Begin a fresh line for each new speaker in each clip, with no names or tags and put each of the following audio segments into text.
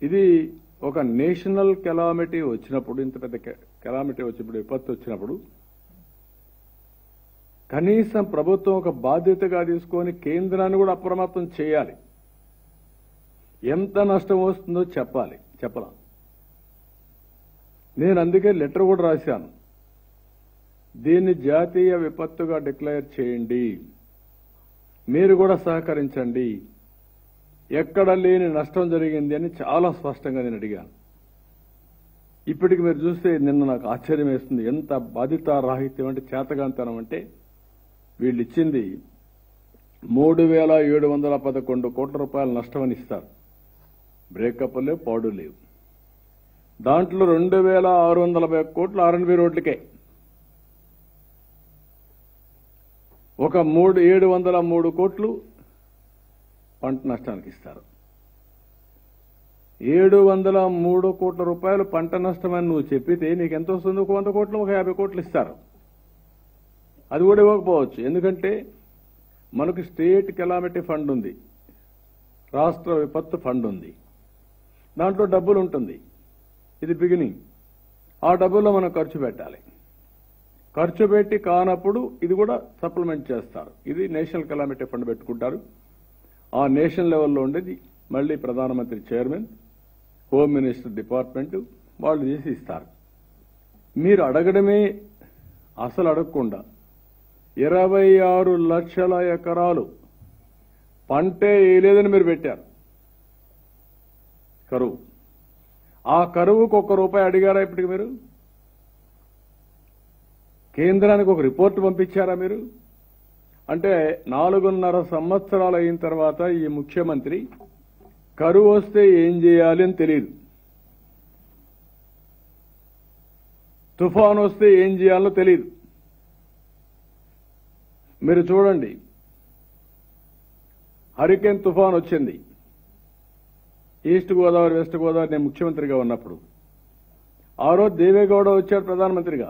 ఇది ఒక national calamity వచ్చినప్పుడు, ఇంత పెద్ద కెలామిటీ వచ్చినప్పుడు, విపత్తు వచ్చినప్పుడు కనీసం ప్రభుత్వం ఒక బాధ్యతగా తీసుకొని కేంద్రాన్ని కూడా అప్రమత్తం చేయాలి. ఎంత నష్టం వస్తుందో చెప్పలా. నేను అందుకే లెటర్ కూడా రాశాను. దీన్ని జాతీయ విపత్తుగా డిక్లేర్ చేయండి, మీరు కూడా సహకరించండి, ఎక్కడ లేని నష్టం జరిగింది అని చాలా స్పష్టంగా నేను అడిగాను. ఇప్పటికి మీరు చూస్తే నిన్న నాకు ఆశ్చర్యం వేస్తుంది. ఎంత బాధితారాహిత్యం అంటే, చేతగాంతనం అంటే, వీళ్ళు ఇచ్చింది 3,711 కోట్ల రూపాయల నష్టమని ఇస్తారు. బ్రేకప్ లేవు, పాడు లేవు. దాంట్లో 2,640 కోట్లు ఆర్ఎన్బి రోడ్లకే, ఒక 703 కోట్లు పంట నష్టానికి ఇస్తారు. 703 కోట్ల రూపాయలు పంట నష్టమని నువ్వు చెప్పితే నీకు ఎంత వస్తుంది? ఒక 100 కోట్లు, ఒక 50 కోట్లు ఇస్తారు. అది కూడా ఇవ్వకపోవచ్చు. ఎందుకంటే మనకు స్టేట్ కెలామిటీ ఫండ్ ఉంది, రాష్ట్ర విపత్తు ఫండ్ ఉంది, దాంట్లో డబ్బులు ఉంటుంది. ఇది బిగినింగ్. ఆ డబ్బుల్లో మనం ఖర్చు పెట్టాలి. ఖర్చు పెట్టి కానప్పుడు ఇది కూడా సప్లిమెంట్ చేస్తారు. ఇది నేషనల్ కెలామిటీ ఫండ్ పెట్టుకుంటారు. ఆ నేషనల్ లెవెల్లో ఉండేది మళ్ళీ ప్రధానమంత్రి చైర్మన్, హోమ్ మినిస్టర్ డిపార్ట్మెంట్ వాళ్ళు చేసి ఇస్తారు. మీరు అడగడమే, అసలు అడగకుండా 26 లక్షల ఎకరాలు పంటే వేయలేదని మీరు పెట్టారు కరువు. ఆ కరువుకు ₹1 అడిగారా ఇప్పటికి? మీరు కేంద్రానికి ఒక రిపోర్ట్ పంపించారా మీరు? అంటే 4.5 సంవత్సరాలు అయిన తర్వాత ఈ ముఖ్యమంత్రి కరువు వస్తే ఏం చేయాలి అని తెలియదు, తుఫాను వస్తే ఏం చేయాలో తెలియదు. మీరు చూడండి, హరికేన్ తుఫాన్ వచ్చింది ఈస్ట్ గోదావరి, వెస్ట్ గోదావరి. నేను ముఖ్యమంత్రిగా ఉన్నప్పుడు ఆ రోజు దేవేగౌడ వచ్చాడు ప్రధానమంత్రిగా.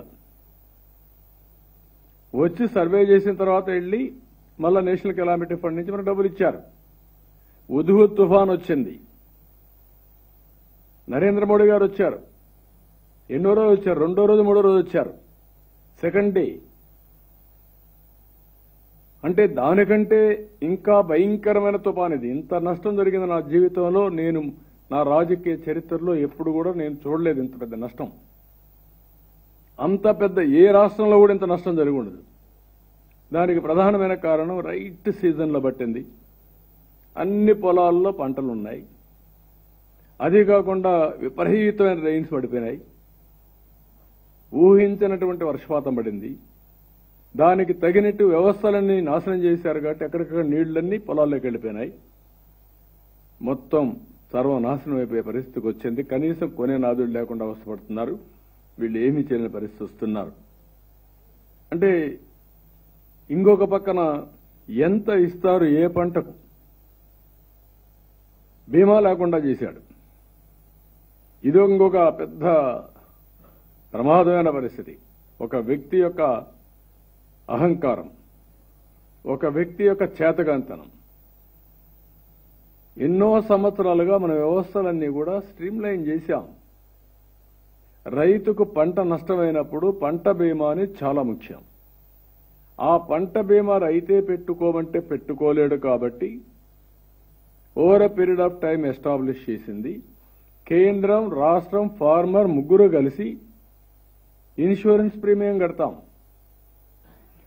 వచ్చి సర్వే చేసిన తర్వాత వెళ్లి మళ్ళా నేషనల్ కెలామిటీ ఫండ్ నుంచి మనకు డబ్బులు ఇచ్చారు. ఉదుహుద్ తుఫాన్ వచ్చింది, నరేంద్ర మోడీ గారు వచ్చారు. ఎన్నో రోజు వచ్చారు? 2వ రోజు, 3వ రోజు వచ్చారు, సెకండ్ డే. అంటే దానికంటే ఇంకా భయంకరమైన తుఫాన్ ఇది. ఇంత నష్టం జరిగింది నా జీవితంలో, నేను నా రాజకీయ చరిత్రలో ఎప్పుడు కూడా నేను చూడలేదు ఇంత పెద్ద నష్టం. అంత పెద్ద ఏ రాష్ట్రంలో కూడా ఇంత నష్టం జరిగి ఉండదు. దానికి ప్రధానమైన కారణం రైట్ సీజన్లో పట్టింది. అన్ని పొలాల్లో పంటలు ఉన్నాయి. అది కాకుండా విపరీతమైన రెయిన్స్ పడిపోయినాయి. ఊహించినటువంటి వర్షపాతం పడింది. దానికి తగినట్టు వ్యవస్థలన్నీ నాశనం చేశారు కాబట్టి ఎక్కడికక్కడ నీళ్లన్నీ పొలాల్లోకి వెళ్ళిపోయినాయి. మొత్తం సర్వనాశనం అయిపోయే పరిస్థితికి వచ్చింది. కనీసం కొనే నాదులు లేకుండా అవస్థపడుతున్నారు. వీళ్ళు ఏమీ చేయని పరిస్థితి వస్తున్నారు. అంటే ఇంకొక పక్కన ఎంత ఇస్తారు ఏ పంటకు? బీమా లేకుండా చేశాడు. ఇది ఇంకొక పెద్ద ప్రమాదమైన పరిస్థితి. ఒక వ్యక్తి యొక్క అహంకారం, ఒక వ్యక్తి యొక్క చేతగాంతనం. ఎన్నో సంవత్సరాలుగా మన వ్యవస్థలన్నీ కూడా స్ట్రీమ్లైన్ చేశాం. రైతుకు పంట నష్టమైనప్పుడు పంట బీమాని చాలా ముఖ్యం. ఆ పంట బీమా రైతే పెట్టుకోమంటే పెట్టుకోలేడు కాబట్టి over a period of time establish చేసింది. కేంద్రం, రాష్ట్రం, ఫార్మర్ ముగ్గురు కలిసి ఇన్సూరెన్స్ ప్రీమియం కడతాం.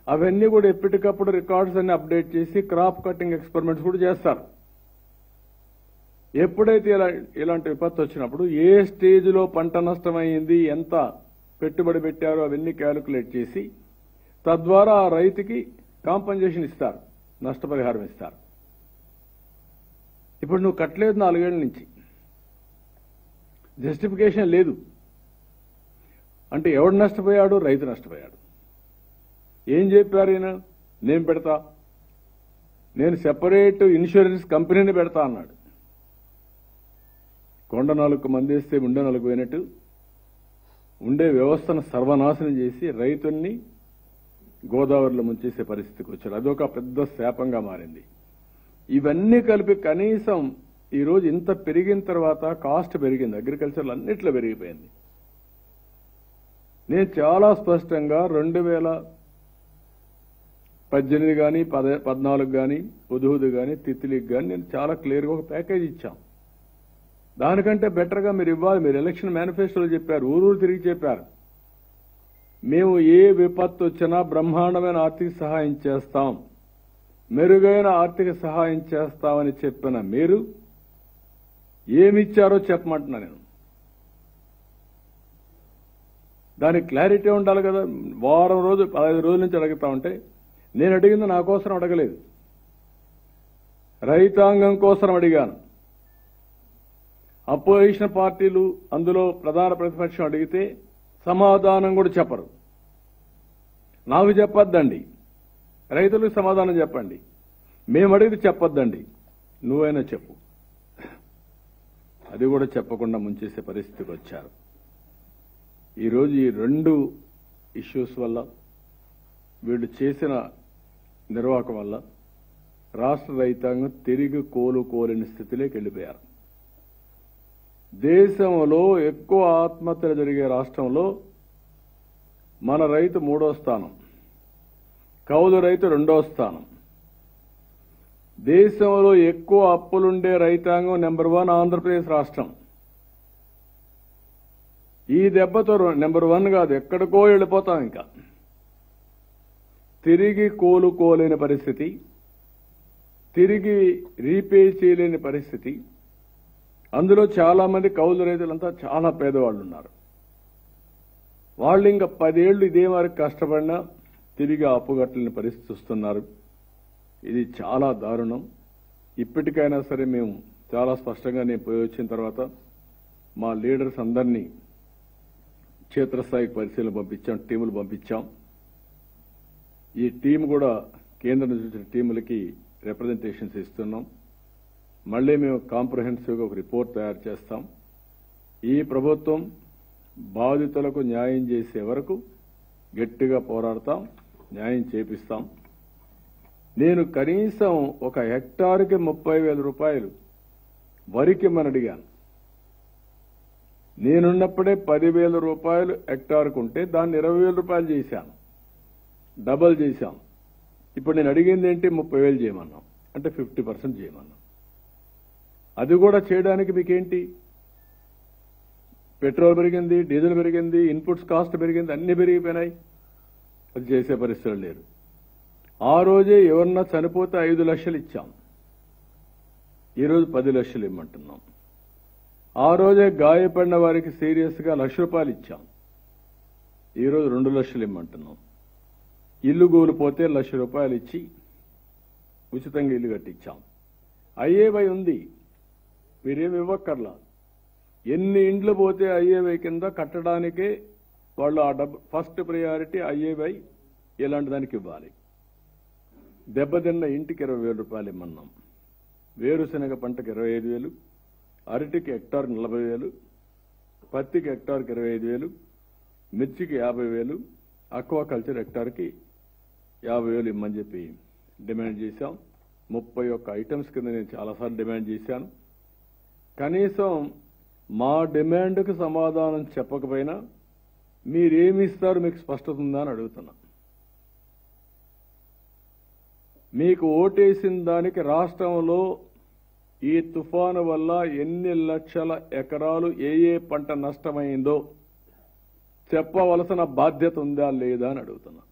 అవన్నీ కూడా ఎప్పటికప్పుడు రికార్డ్స్ అన్ని అప్డేట్ చేసి క్రాప్ కటింగ్ ఎక్స్పెరిమెంట్స్ కూడా చేస్తారు. ఎప్పుడైతే ఇలాంటి విపత్తు వచ్చినప్పుడు ఏ స్టేజ్లో పంట నష్టమైంది, ఎంత పెట్టుబడి పెట్టారో అవన్నీ క్యాలిక్యులేట్ చేసి తద్వారా ఆ రైతుకి కాంపన్సేషన్ ఇస్తారు, నష్టపరిహారం ఇస్తారు. ఇప్పుడు నువ్వు కట్టలేదు 4 ఏళ్ల నుంచి, జస్టిఫికేషన్ లేదు. అంటే ఎవడు నష్టపోయాడు? రైతు నష్టపోయాడు. ఏం చెప్పారు ఈయన? నేను పెడతా, నేను సెపరేట్ ఇన్సూరెన్స్ కంపెనీని పెడతా అన్నాడు. కొండ 4 మందేస్తే ఉండే 4 పోయినట్టు ఉండే వ్యవస్థను సర్వనాశనం చేసి రైతుల్ని గోదావరిలో ముంచేసే పరిస్థితికి వచ్చాడు. అదొక పెద్ద శాపంగా మారింది. ఇవన్నీ కలిపి కనీసం ఈ రోజు ఇంత పెరిగిన తర్వాత కాస్ట్ పెరిగింది, అగ్రికల్చర్ అన్నిట్లో పెరిగిపోయింది. నేను చాలా స్పష్టంగా 2018 కానీ 14 కానీ ఉదుహుదు కానీ తిత్లికి కానీ నేను చాలా క్లియర్గా ఒక ప్యాకేజ్ ఇచ్చాం. దానికంటే బెటర్గా మీరు ఇవ్వాలి. మీరు ఎలక్షన్ మేనిఫెస్టోలో చెప్పారు, ఊరూరు తిరిగి చెప్పారు, మేము ఏ విపత్తు వచ్చినా బ్రహ్మాండమైన ఆర్థిక సహాయం చేస్తాం, మెరుగైన ఆర్థిక సహాయం చేస్తామని చెప్పిన మీరు ఏమిచ్చారో చెప్పమంటున్నా నేను. దానికి క్లారిటీ ఉండాలి కదా. వారం రోజు 15 రోజుల నుంచి అడుగుతా ఉంటే నేను అడిగింది నా కోసం అడగలేదు, రైతాంగం కోసం అడిగాను. అపోజిషన్ పార్టీలు అందులో ప్రధాన ప్రతిపక్షం అడిగితే సమాధానం కూడా చెప్పరు. నాకు చెప్పొద్దండి, రైతులకు సమాధానం చెప్పండి. మేము అడిగితే చెప్పొద్దండి, నువ్వైనా చెప్పు. అది కూడా చెప్పకుండా ముంచేసే పరిస్థితికి వచ్చారు. ఈరోజు ఈ 2 ఇష్యూస్ వల్ల, వీళ్ళు చేసిన నిర్వాహకం వల్ల రాష్ట్ర రైతాంగం తిరిగి కోలుకోలేని స్థితిలోకి వెళ్ళిపోయారు. దేశంలో ఎక్కువ ఆత్మహత్యలు జరిగే రాష్ట్రంలో మన రైతు 3వ స్థానం, కౌలు రైతు 2వ స్థానం. దేశంలో ఎక్కువ అప్పులుండే రైతాంగం నెంబర్ 1 ఆంధ్రప్రదేశ్ రాష్ట్రం. ఈ దెబ్బతో నెంబర్ 1 కాదు, ఎక్కడికో వెళ్ళిపోతాం. ఇంకా తిరిగి కోలుకోలేని పరిస్థితి, తిరిగి రీపే చేయలేని పరిస్థితి. అందులో చాలా మంది కౌలు రైతులంతా చాలా పేదవాళ్ళు ఉన్నారు. వాళ్ళు ఇంకా 10 ఏళ్లు ఇదే వరకు కష్టపడినా తిరిగి అప్పుగట్టలేని పరిస్థితి వస్తున్నారు. ఇది చాలా దారుణం. ఇప్పటికైనా సరే మేము చాలా స్పష్టంగా నేను పోయి వచ్చిన తర్వాత మా లీడర్స్ అందరినీ క్షేత్రస్థాయికి పరిశీలన పంపించాం, టీములు పంపించాం. ఈ టీం కూడా కేంద్రం నుంచి వచ్చిన టీములకి రిప్రజెంటేషన్స్ ఇస్తున్నాం. మళ్లీ మేము కాంప్రహెన్సివ్గా ఒక రిపోర్ట్ తయారు చేస్తాం. ఈ ప్రభుత్వం బాధితులకు న్యాయం చేసే వరకు గట్టిగా పోరాడతాం, న్యాయం చేపిస్తాం. నేను కనీసం ఒక హెక్టార్కి 30,000 రూపాయలు వరికి మనం అడిగాను. నేనున్నప్పుడే 10,000 రూపాయలు హెక్టార్కు ఉంటే దాన్ని 20,000 రూపాయలు చేశాను, డబల్ చేశాం. ఇప్పుడు నేను అడిగింది ఏంటి, 30,000 చేయమన్నాం, అంటే 50% చేయమన్నాం. అది కూడా చేయడానికి మీకేంటి, పెట్రోల్ పెరిగింది, డీజిల్ పెరిగింది, ఇన్పుట్స్ కాస్ట్ పెరిగింది, అన్ని పెరిగిపోయినాయి. అది చేసే పరిస్థితులు లేరు. ఆ రోజే ఎవరన్నా చనిపోతే 5 లక్షలు ఇచ్చాం, ఈరోజు 10 లక్షలు ఇమ్మంటున్నాం. ఆ రోజే గాయపడిన వారికి సీరియస్గా 1,00,000 రూపాయలు ఇచ్చాం, ఈరోజు 2 లక్షలు ఇమ్మంటున్నాం. ఇల్లు కూలిపోతే 1,00,000 రూపాయలు ఇచ్చి ఉచితంగా ఇల్లు కట్టించాం. ఐఏవై ఉంది, మీరేమి ఇవ్వక్కర్లా. ఎన్ని ఇండ్లు పోతే ఐఏవై కింద కట్టడానికే వాళ్ళు ఆ డబ్బు ఫస్ట్ ప్రయారిటీ ఐఏవై ఇలాంటి దానికి ఇవ్వాలి. దెబ్బతిన్న ఇంటికి 20,000 రూపాయలు ఇమ్మన్నాం. వేరుశనగ పంటకు 25,000, అరటికి హెక్టార్ 40,000, పత్తికి హెక్టార్కి 25,000, మిర్చికి 50,000, అక్వాకల్చర్ హెక్టార్కి 50,000 ఇమ్మని చెప్పి డిమాండ్ చేశాం. 31 ఐటమ్స్ కింద నేను చాలాసార్లు డిమాండ్ చేశాను. కనీసం మా డిమాండ్కు సమాధానం చెప్పకపోయినా మీరేమి ఇస్తారు, మీకు స్పష్టత ఉందా అని అడుగుతున్నా. మీకు ఓటేసిన దానికి రాష్ట్రంలో ఈ తుఫాను వల్ల ఎన్ని లక్షల ఎకరాలు ఏ పంట నష్టమైందో చెప్పవలసిన బాధ్యత ఉందా లేదా అని అడుగుతున్నా.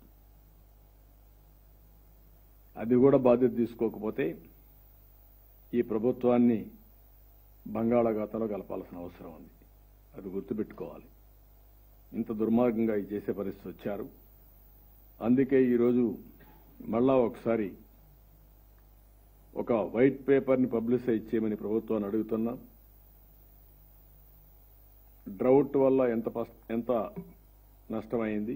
అది కూడా బాధ్యత తీసుకోకపోతే ఈ ప్రభుత్వాన్ని బంగాళాఖాతంలో కలపాల్సిన అవసరం ఉంది. అది గుర్తుపెట్టుకోవాలి. ఇంత దుర్మార్గంగా ఇది చేసే పరిస్థితి వచ్చారు. అందుకే ఈరోజు మళ్ళా ఒకసారి ఒక వైట్ పేపర్ని పబ్లిసైజ్ చేయమని ప్రభుత్వాన్ని అడుగుతున్నా. డ్రౌట్ వల్ల ఎంత నష్టమైంది,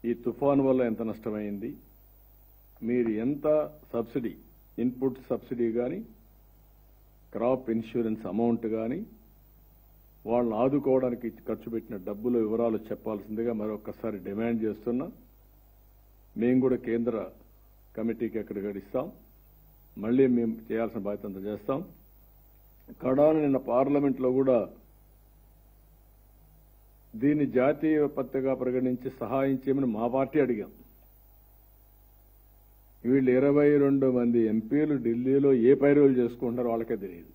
ఈ తుఫాను వల్ల ఎంత నష్టమైంది, మీరు ఎంత సబ్సిడీ, ఇన్పుట్ సబ్సిడీ కానీ క్రాప్ ఇన్సూరెన్స్ అమౌంట్ కానీ వాళ్ళని ఆదుకోవడానికి ఖర్చు పెట్టిన డబ్బుల వివరాలు చెప్పాల్సిందిగా మరొకసారి డిమాండ్ చేస్తున్నా. మేము కూడా కేంద్ర కమిటీకి ఎక్కడ గడిస్తాం. మళ్ళీ మేము చేయాల్సిన బాధ్యత అంతా చేస్తాం. కడాన నిన్న పార్లమెంట్లో కూడా దీన్ని జాతీయ విపత్తుగా పరిగణించి సహాయం చేయమని మా పార్టీ అడిగాం. వీళ్ళు 22 మంది ఎంపీలు ఢిల్లీలో ఏ పైరువులు చేసుకుంటున్నారో వాళ్ళకే తెలియదు.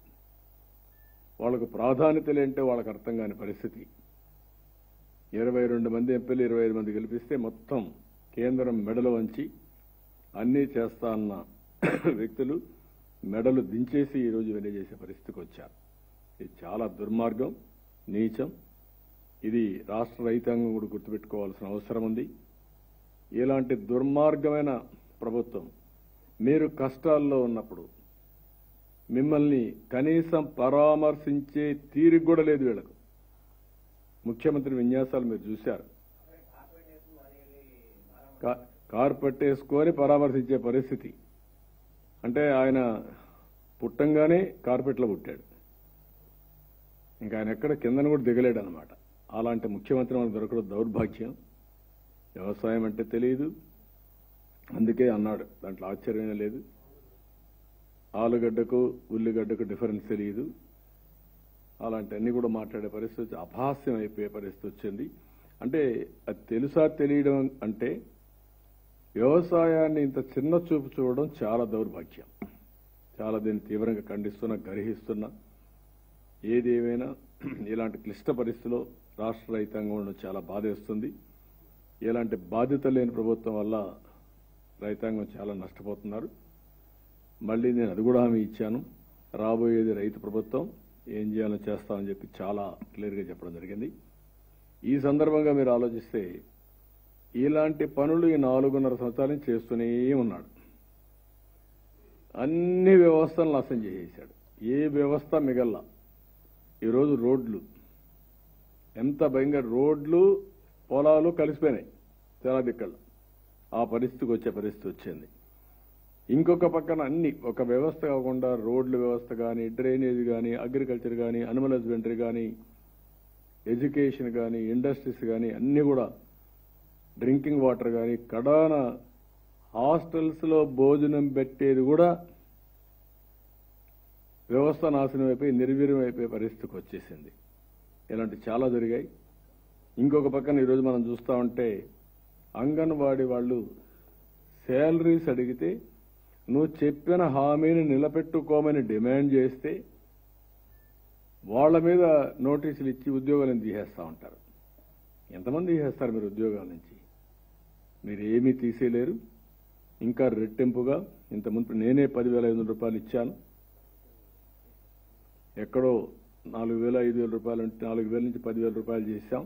వాళ్ళకు ప్రాధాన్యతలు ఏంటో వాళ్ళకి అర్థం కాని పరిస్థితి. 22 మంది ఎంపీలు 25 మంది గెలిపిస్తే మొత్తం కేంద్రం మెడలు వంచి అన్నీ చేస్తా అన్న వ్యక్తులు మెడలు దించేసి ఈరోజు వెలిచేసే పరిస్థితికి వచ్చారు. ఇది చాలా దుర్మార్గం, నీచం. ఇది రాష్ట్ర రైతాంగం కూడా గుర్తుపెట్టుకోవాల్సిన అవసరం ఉంది. ఇలాంటి దుర్మార్గమైన ప్రభుత్వం మీరు కష్టాల్లో ఉన్నప్పుడు మిమ్మల్ని కనీసం పరామర్శించే తీరిక కూడా లేదు వీళ్ళకు. ముఖ్యమంత్రి విన్యాసాలు మీరు చూశారు. కారు పట్టేసుకొని పరామర్శించే పరిస్థితి. అంటే ఆయన పుట్టంగానే కార్పెట్లో పుట్టాడు. ఇంకా ఆయన ఎక్కడ కిందను కూడా దిగలేడు అనమాట. అలాంటి ముఖ్యమంత్రి మనకు దొరకడం దౌర్భాగ్యం. వ్యవసాయం అంటే తెలియదు, అందుకే అన్నాడు, దాంట్లో ఆశ్చర్యమే లేదు. ఆలుగడ్డకు ఉల్లిగడ్డకు డిఫరెన్స్ తెలియదు. అలాంటివన్నీ కూడా మాట్లాడే పరిస్థితి, అపహాస్యం అయిపోయే పరిస్థితి వచ్చింది. అంటే అది తెలుసా తెలియడం అంటే వ్యవసాయాన్ని ఇంత చిన్న చూపు చూడడం చాలా దౌర్భాగ్యం. చాలా దీన్ని తీవ్రంగా ఖండిస్తున్నా, గర్హిస్తున్నా. ఏది ఏమైనా ఇలాంటి క్లిష్ట పరిస్థితిలో రాష్ట్ర రైతాంగం ఉండడం చాలా బాధేస్తుంది. ఇలాంటి బాధ్యత లేని ప్రభుత్వం వల్ల రైతాంగం చాలా నష్టపోతున్నారు. మళ్ళీ నేను అది కూడా హామీ ఇచ్చాను, రాబోయేది రైతు ప్రభుత్వం, ఏం చేయాలో చేస్తామని చెప్పి చాలా క్లియర్గా చెప్పడం జరిగింది. ఈ సందర్భంగా మీరు ఆలోచిస్తే ఇలాంటి పనులు ఈ 4.5 సంవత్సరాల నుంచి చేస్తూనే ఉన్నాడు. అన్ని వ్యవస్థలను నాశనం చేసేశాడు. ఏ వ్యవస్థ మిగల్లా. ఈరోజు రోడ్లు ఎంత భయంగా, రోడ్లు పొలాలు కలిసిపోయినాయి చాలా దిక్కలు. ఆ పరిస్థితికి వచ్చే పరిస్థితి వచ్చింది. ఇంకొక పక్కన అన్ని ఒక వ్యవస్థ కాకుండా రోడ్ల వ్యవస్థ కానీ, డ్రైనేజ్ కానీ, అగ్రికల్చర్ కానీ, అనిమల్ హస్బెండరీ కానీ, ఎడ్యుకేషన్ కానీ, ఇండస్ట్రీస్ కానీ అన్ని కూడా, డ్రింకింగ్ వాటర్ కానీ, కడాన హాస్టల్స్ లో భోజనం పెట్టేది కూడా వ్యవస్థ నాశనం అయిపోయి నిర్వీర్యం అయిపోయే పరిస్థితికి వచ్చేసింది. ఇలాంటి చాలా జరిగాయి. ఇంకొక పక్కన ఈరోజు మనం చూస్తా ఉంటే అంగన్వాడీ వాళ్ళు శాలరీస్ అడిగితే నువ్వు చెప్పిన హామీని నిలబెట్టుకోమని డిమాండ్ చేస్తే వాళ్ల మీద నోటీసులు ఇచ్చి ఉద్యోగాలను తీసేస్తా ఉంటారు. ఎంతమంది తీసేస్తారు మీరు ఉద్యోగాల నుంచి? మీరు ఏమీ తీసేయలేరు. ఇంకా రెట్టింపుగా ఇంత మునుపు నేనే 10,500 రూపాయలు ఇచ్చాను. ఎక్కడో 4,000-5,000 రూపాయలు అంటే 4,000 నుంచి 10,000 రూపాయలు చేశాం.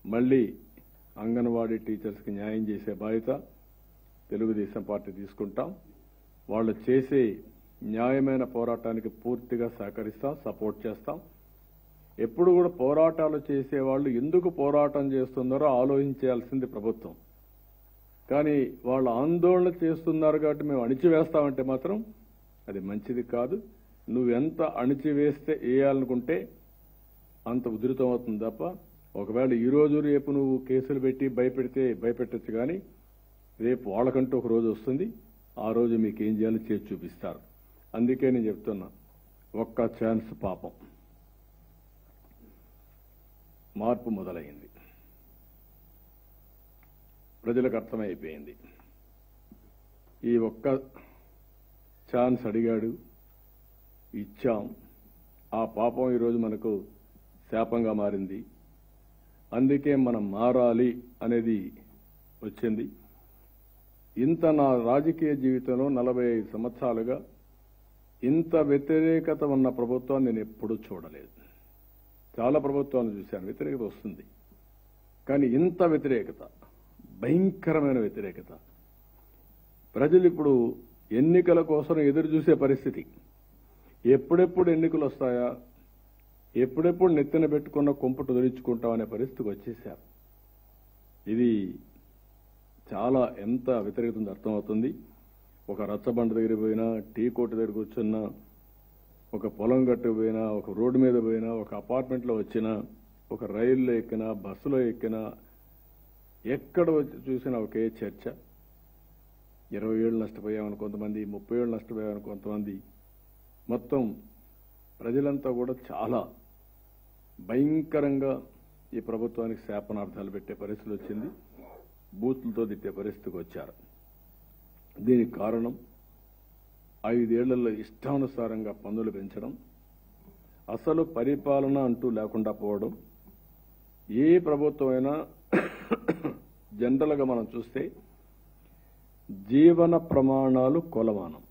మళ్ళీ అంగన్వాడీ టీచర్స్కి న్యాయం చేసే బాధ్యత తెలుగుదేశం పార్టీ తీసుకుంటాం. వాళ్ళు చేసే న్యాయమైన పోరాటానికి పూర్తిగా సహకరిస్తాం, సపోర్ట్ చేస్తాం. ఎప్పుడు కూడా పోరాటాలు చేసేవాళ్ళు ఎందుకు పోరాటం చేస్తున్నారో ఆలోచించాల్సింది ప్రభుత్వం. కానీ వాళ్ళు ఆందోళన చేస్తున్నారు కాబట్టి మేము అణిచివేస్తామంటే మాత్రం అది మంచిది కాదు. నువ్వెంత అణిచివేస్తే వేయాలనుకుంటే అంత ఉధృతం అవుతుంది తప్ప, ఒకవేళ ఈ రోజు రేపు నువ్వు కేసులు పెట్టి భయపెడితే భయపెట్టచ్చు, కానీ రేపు వాళ్ళకంటూ ఒక రోజు వస్తుంది. ఆ రోజు మీకు ఏం చేయాలో చేసి చూపిస్తారు. అందుకే నేను చెప్తున్నా, ఒక్క ఛాన్స్ పాపం. మార్పు మొదలైంది, ప్రజలకు అర్థమైపోయింది. ఈ ఒక్క ఛాన్స్ అడిగాడు, ఇచ్చాం. ఆ పాపం ఈరోజు మనకు శాపంగా మారింది. అందుకే మనం మారాలి అనేది వచ్చింది. ఇంత నా రాజకీయ జీవితంలో 45 సంవత్సరాలుగా ఇంత వ్యతిరేకత ఉన్న ప్రభుత్వాన్ని నేను ఎప్పుడూ చూడలేదు. చాలా ప్రభుత్వాలను చూశాను, వ్యతిరేకత వస్తుంది. కానీ ఇంత వ్యతిరేకత, భయంకరమైన వ్యతిరేకత. ప్రజలు ఇప్పుడు ఎన్నికల కోసం ఎదురు చూసే పరిస్థితి. ఎప్పుడెప్పుడు ఎన్నికలు వస్తాయా, ఎప్పుడెప్పుడు నెత్తిన పెట్టుకున్న కుంపటు దొరించుకుంటామనే పరిస్థితికి వచ్చేశారు. ఇది చాలా ఎంత వ్యతిరేకత ఉందో అర్థమవుతుంది. ఒక రచ్చబండ దగ్గర పోయినా, టీ కోట దగ్గర కూర్చున్నా, ఒక పొలం గట్టు పోయినా, ఒక రోడ్డు మీద పోయినా, ఒక అపార్ట్మెంట్లో వచ్చినా, ఒక రైల్లో ఎక్కినా, బస్సులో ఎక్కినా, ఎక్కడ చూసినా ఒకే చర్చ. 20 ఏళ్ళు నష్టపోయామని కొంతమంది, 30 ఏళ్ళు నష్టపోయామని కొంతమంది, మొత్తం ప్రజలంతా కూడా చాలా భయంకరంగా ఈ ప్రభుత్వానికి శాపనార్థాలు పెట్టే పరిస్థితి వచ్చింది. బూతులతో తిట్టే పరిస్థితికి వచ్చారు. దీనికి కారణం 5 ఏళ్లలో ఇష్టానుసారంగా పన్నులు పెంచడం, అసలు పరిపాలన అంటూ లేకుండా పోవడం. ఏ ప్రభుత్వం అయినా జనరల్గా మనం చూస్తే జీవన ప్రమాణాలు కొలమానం.